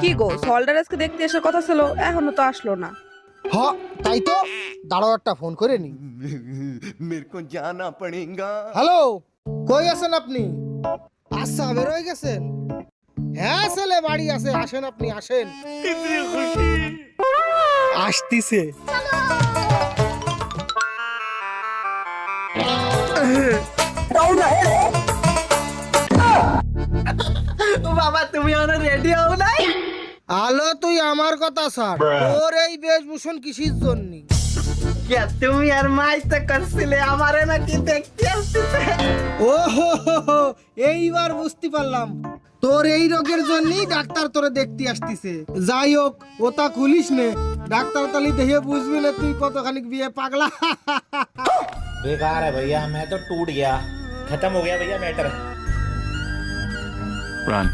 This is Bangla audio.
কি গো, সল্ডার আজকে দেখতে আসার কথা ছিল, এখনো তো আসলো না। হ তাই তো, দাঁড়াও একটা ফোন করে নি। मेरे को जाना पड़ेगा। হ্যালো, কই আছেন আপনি? আচ্ছা, বের হয়ে গেছেন? হ্যাঁ ছেলে বাড়ি আছে, আসেন আপনি আসেন। আসতিছে। বাবা তুমি এখনো রেডি হও নাই? আলো তুই আমার কথা স্যার, তোর এই বেশভূষণ কিসির জন্য? কে তুমি আর মাই তো করছিলে আমারে নাকি দেখতে আসছে? ও হো হো হো, এইবার বুঝতে পারলাম, তোর এই রোগের জন্যই ডাক্তার তোরে দেখতে আসতিছে। যাই হোক, ওটা খুলিস নে, ডাক্তার তালি দেখে বুঝবি না তুই কতখানি বিয়ে পাগলা। बेकार है भैया, मैं तो टूट गया, खत्म हो गया भैया मैटर। Run.